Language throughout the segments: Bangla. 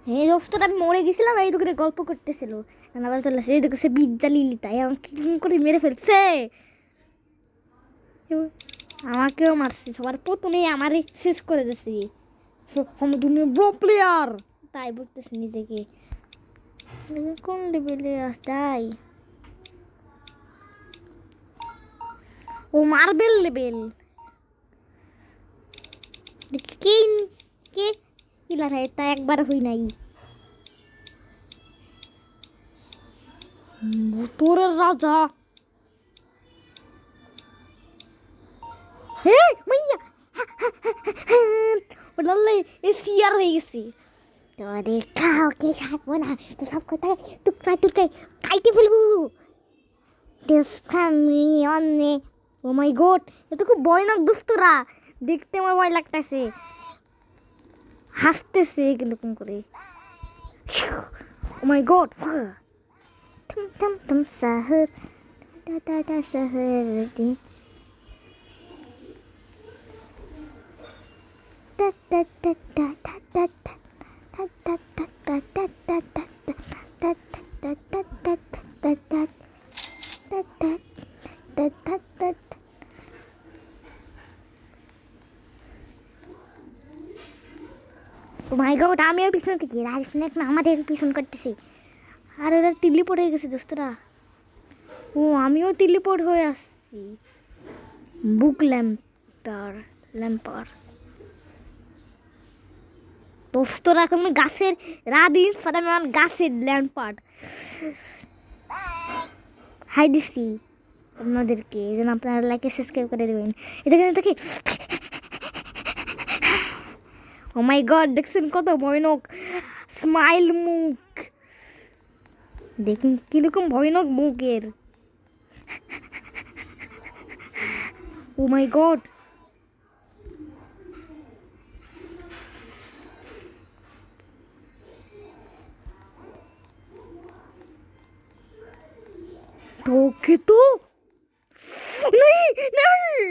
হ্যাঁ দোস্তটা আমি মরে গেছিলাম, এই দোকানে গল্প করতেছিল, আবার চলে আসে, এই দেখো সে বীজ জ্বালিয়ে তাই আমাকে কি করে মেরে ফেলছে। আমাকেও মারছে, সবার প্রথমেই আমারই শেষ করে দিছি। আমি দুনিয়ার ব্রো প্লেয়ার তাই বলতেছি নিজেকে। কোন লেভেলে আসতাই, ও মার্বেল লেভেল। কে কে কিলার হয় তা একবার হই নাই। ভূতরের রাজা, হে মাইয়া বললে এ সিয়ার হয়ে গেছে। তোরে কাউকে ছাড়বো না, তো সব কথা টুকরা টুকরা কাইটে ফেলবো। আমি অনেক, ও মাই গড, এত খুব ভয়ানক দুস্তরা, দেখতে আমার ভয় লাগতেছে, হাসতেছে কিরকম করে। ও মাই গড, থম থম থম শহর, টা টা টা শহর দি, টা টা টা টা টা টা টা টা টা টা টা টা টা টা টা টা টা টা টা মাই গড, আমিও পিছন করছি, রাজস্থান না আমাদের পিছন করতেছি। আর ওরা টিলিপোর্ট হয়ে গেছে দোস্তরা। ও আমিও টিলিপোর্ট হয়ে আসছি। বুক ল্যাম্পার ল্যাম্পার দোস্তরা, এখন গাছের রাদিস ফাদামান গাছের ল্যাম্পার হাই দিছি আপনাদেরকে, যেন আপনারা লাইক সাবস্ক্রাইব করে দেবেন। এটা কিন্তু কি, ও মাই গড, দেখছেন কত ভয়ানক স্মাইল মুখ, দেখুন কিরকম ভয়ানক মুখের। ও মাই গড, তোকে তো नहीं नहीं,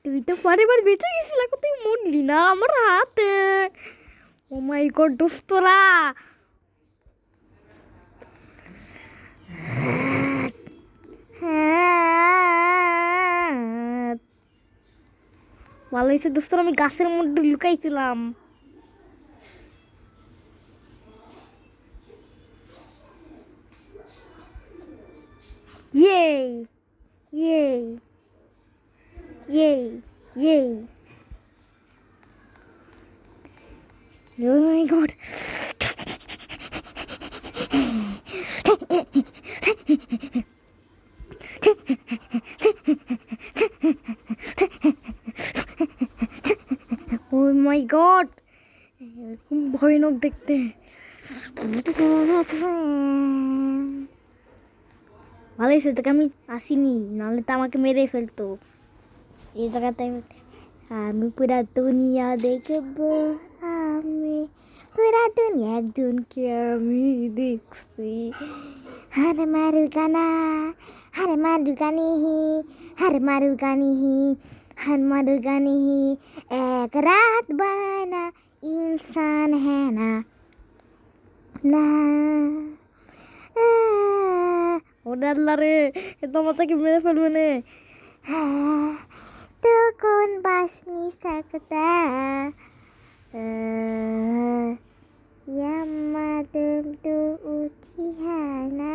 তুই তো পরের বার বেঁচে গেছিলা, তুই মরলি না আমার হাতে। ও মাই গড দোস্তরা, ভালো হয়েছে দোস্তরা, আমি গাছের মধ্যে লুকাইছিলাম। ইয়ে ইয়ে ইয়ে ইয়ে, ও মাই গড, ও মাই গড, খুব ভয়ানক দেখতে। ভালো হয়েছে তোকে আমি আসিনি, নাহলে তো আমাকে মেরে ফেলতো এই জায়গাতে। আমি পুরা দুনিয়া দেখবো, আমি পুরা দুনিয়া একজনকে আমি দেখছি। हर मारूगा ना, हर मारूगा नहीं, हर मारूगा नहीं, हर मारूगा नहीं, एक रात बना इंसान है ना ना। ওরে আল্লাহ রে, এ তো আমাকে মেরে ফেলবে না। तो कौन बच नहीं सकता, यम्मा तुम तो ऊंची है ना।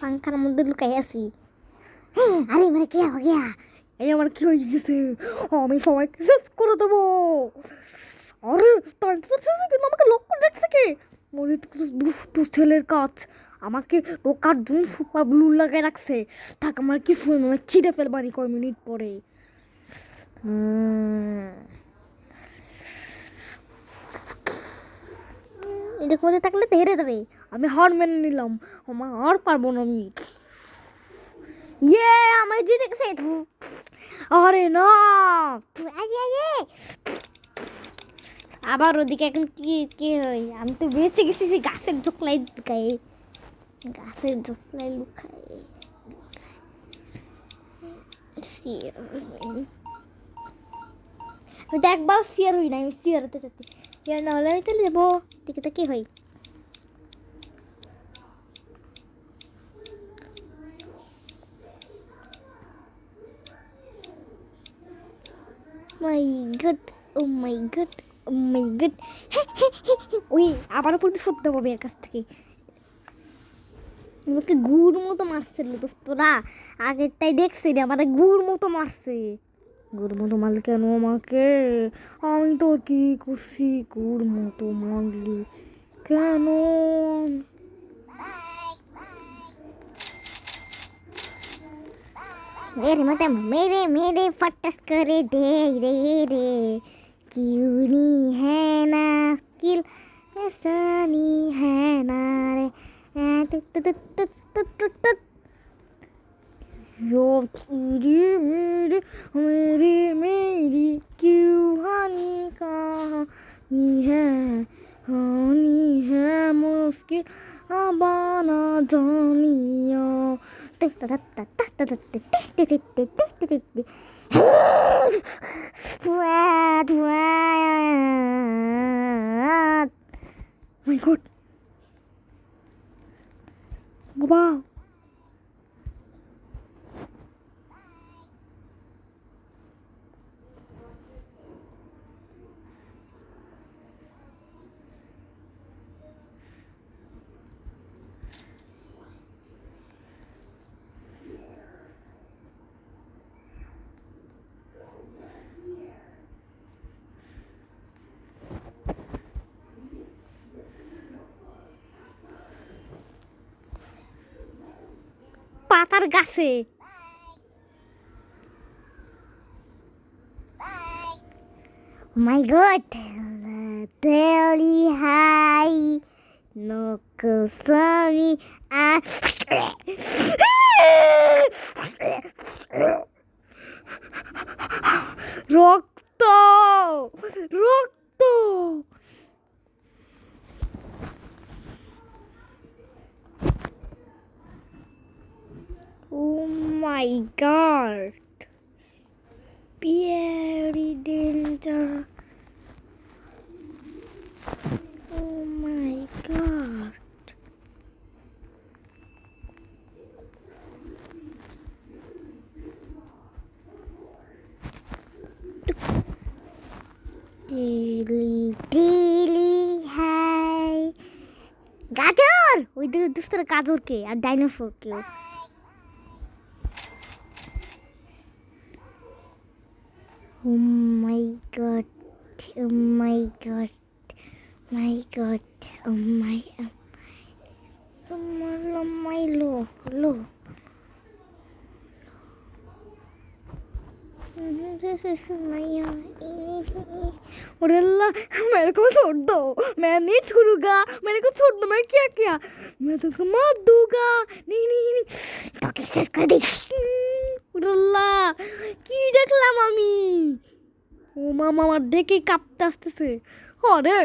পাংখার মধ্যে লুকাই আছি। আরে মানে কি হয়ে গিয়া, এই আমার কি হয়ে গেছে, আমি সবাইকে শেষ করে দেবো। আরে তার কিন্তু আমাকে লক্ষ্য দেখছে কে, মনে দুষ্ট ছেলের কাজ, আমাকে টোকার জন্য সুপার ব্লু লাগাই রাখছে। থাক আমার কিছু মানে ছিঁড়ে ফেলবানি কয় মিনিট পরে। এদের মধ্যে থাকলে তো হেরে যাবে, আমি হার মেনে নিলাম, আমার আর পারবো না আমি। ইয়ে আমার জিতে গেছে। আরে না, আবার ওদিকে এখন কি কি হয়, আমি তো বেঁচে গেছি সেই গাছের ঝোকলাই গায়ে, গাছের ঝোকলাই লুকায়। আমি তো একবার শেয়ার হই না, আমি শেয়ার হতে চাচ্ছি। শেয়ার না হলে আমি চলে যাবো। দেখে তো কি হয়। মাই গড, ও মাই গড, ও মাই গড। ওই আবারও পড়তে সত্যি পাবে এর কাছ থেকে। আমাকে গুড় মতো মারছিল দোস্তরা, আগেরটাই দেখছি রে, আমার গুড় মতো মারছে। গুড় মতো মারলে কেন আমাকে? আমি তো কি করছি? গুড় মতো মারলি কেন? मेरे मतलब मेरे मेरे फटस करे दे रे रे, क्यों नहीं है ना स्किल, ऐसा नहीं है ना रे। यो तेरी मेरी मेरी मेरी क्यों हानि है, हानि है मुश्किल आबाना जानिया। My God, wow. পাতার গাছে my god, teli hai no kusami a রক্ত, রক্ত। Oh my god, very danger. Oh my god. Dili dili hai গাজর, ওই দুস্তর গাজরকে আর ডাইনোসরকেও। Oh my god, oh my god, my god, oh my lo lo. और अल्लाह मेरे को छोड़ दो, मैं नहीं छोड़ूंगा, मेरे को छोड़ दो, मैं क्या किया, मैं तुमको मार दूंगा। नहीं नहीं नहीं तो कैसे कर दी। और अल्लाह কি দেখলাম আমি? ও মামা আমার দেখে কাঁপতে আসতেছে। আরে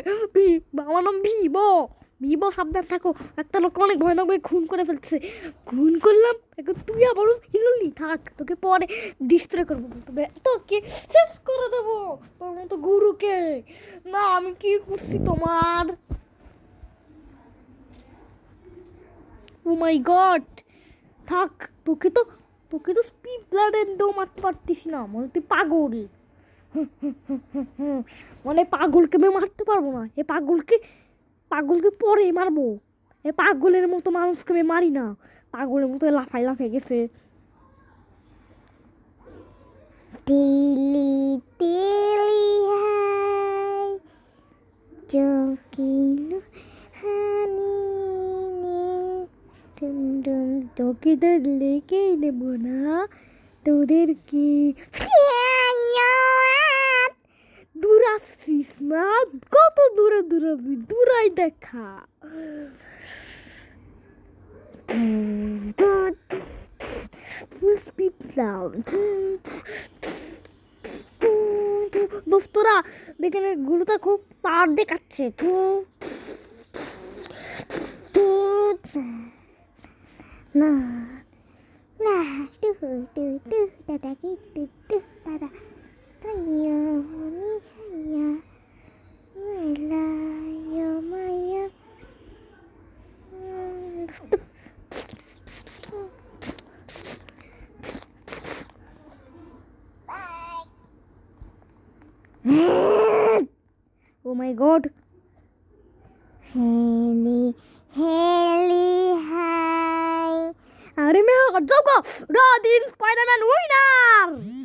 আমার নাম ভিভো, ভিভো সাবধান থাকো, একটা লোক অনেক ভয়ানক খুন করে ফেলছে। খুন করলাম, এখন তুই আবার হিললি, থাক তোকে পরে ডিস্ট্রয় করবো, তবে তোকে শেষ করে দেবো তোর মতো গুরুকে। না আমি কি করছি তোমার? ও মাই গড, থাক তোকে তো স্পিড ব্লাড এন্ডও মারতে পারতিস না, মানে তুই পাগল। মানে পাগলকে আমি মারতে পারবো না, এ পাগলকে পরে মারবো। এ পাগলের মতো মানুষকে আমি মারি না, পাগলের মতো লাফাই লাফাই গেছে। তিলি তিলি হাই চকিনু হানি ডুম ডুম, তোকে তো লেকে দেবো না, তোদেরকে দূর আসছিস না, কত দূরে দূরাবি, দূরাই দেখা। দোস্তরা দেখেন গুলোটা খুব পাওয়ার দেখাচ্ছে। না না Tada. Sayang, Maya. Maya, Maya. Oh my god. Haley, hi. Aरे मैं हट जाऊंगा। रात दिन स्पाइडरमैन winner.